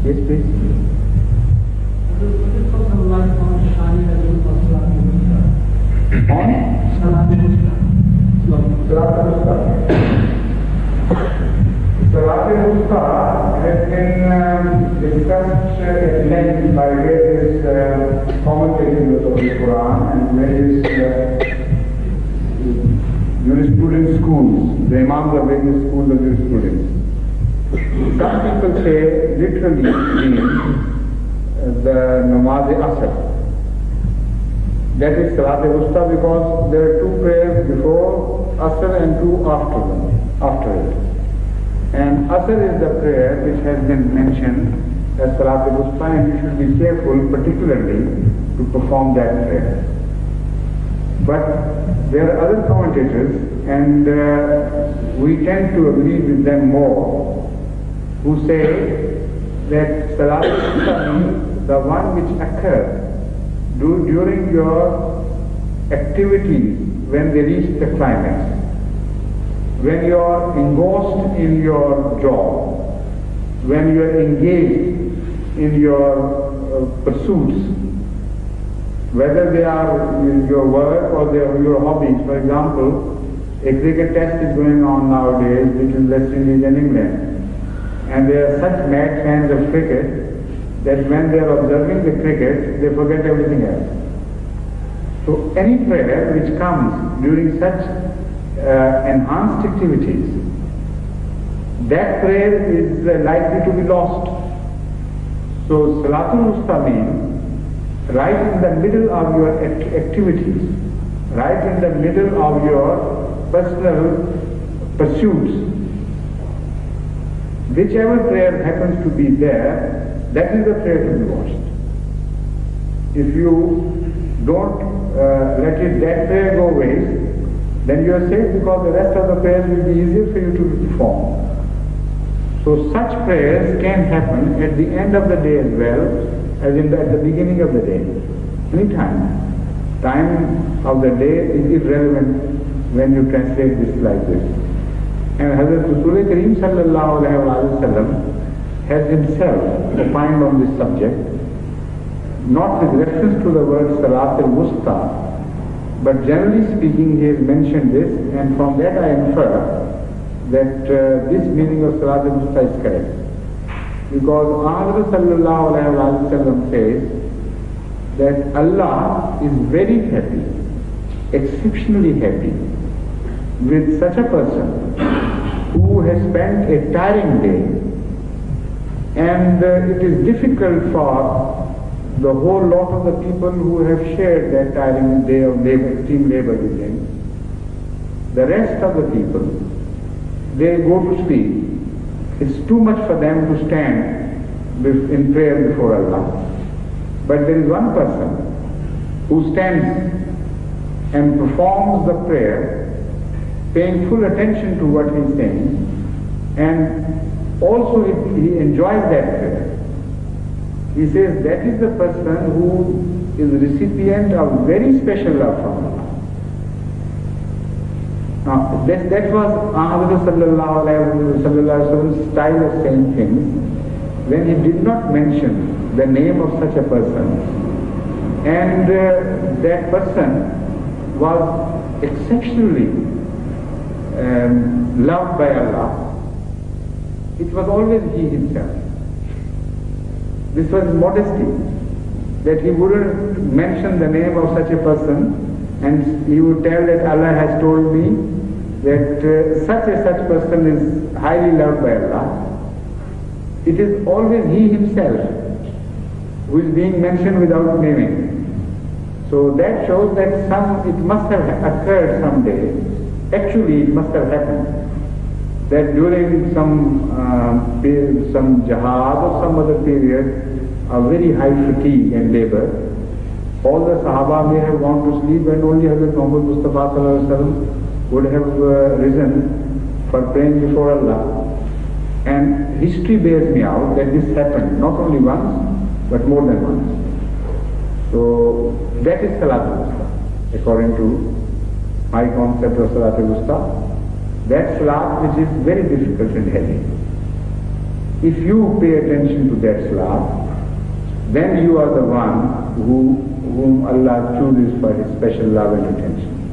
Yes, please. Salat al-Wusta has been discussed at length by various commentators of the Quran and various jurisprudence schools, the imams of various schools of jurisprudence. Some people say literally means the namaz asr. That is Salat al-Wusta because there are two prayers before asr and two after it. And asr is the prayer which has been mentioned as Salat al-Wusta, and you should be careful particularly to perform that prayer. But there are other commentators, and we tend to agree with them more, who say that Salat al-Wusta means the one which occurs during your activities when they reach the climax. When you are engrossed in your job, when you are engaged in your pursuits, whether they are your work or they are your hobbies. For example, a cricket test is going on nowadays between West Indies and England, and there are such mad fans of cricket that when they are observing the cricket, they forget everything else. So any prayer which comes during such enhanced activities, that prayer is likely to be lost. So Salatul Wusta means right in the middle of your activities, right in the middle of your personal pursuits, whichever prayer happens to be there, that is the prayer to be watched. If you don't let that prayer go waste, then you are safe because the rest of the prayers will be easier for you to perform. So such prayers can happen at the end of the day as well as at the beginning of the day. Any time. Time of the day is irrelevant when you translate this like this. And Hazrat Rasul Kareem sallallahu alayhi wa sallam has himself opined on this subject, not with reference to the word Salat al-Wusta, but generally speaking he has mentioned this, and from that I infer that this meaning of Salat al-Wusta is correct. Because Ahmad sallallahu alayhi wa sallam says that Allah is very happy, exceptionally happy, with such a person who has spent a tiring day, and it is difficult for the whole lot of the people who have shared that tiring day of labor, extreme labor with him. The rest of the people, they go to sleep. It's too much for them to stand in prayer before Allah. But there is one person who stands and performs the prayer, paying full attention to what he is saying, and also he enjoys that prayer. He says that is the person who is the recipient of very special love from Allah. Now that was Ahmad sallallahu alayhi wa sallam's style of saying things when he did not mention the name of such a person, and that person was exceptionally loved by Allah. It was always he himself. This was modesty, that he wouldn't mention the name of such a person, and he would tell that Allah has told me that such a such person is highly loved by Allah. It is always he himself who is being mentioned without naming. So that shows that it must have occurred someday. Actually, it must have happened that during some jihad or some other period of very high fatigue and labor, all the Sahaba may have gone to sleep, and only Hazrat Muhammad Mustafa sallallahu alaihi wasallam would have risen for praying before Allah. And history bears me out that this happened not only once, but more than once. So that is Salat al-Wusta, according to my concept of Salat al-Wusta. That salat which is very difficult and heavy. If you pay attention to that salah, then you are the one whom Allah chooses for his special love and attention.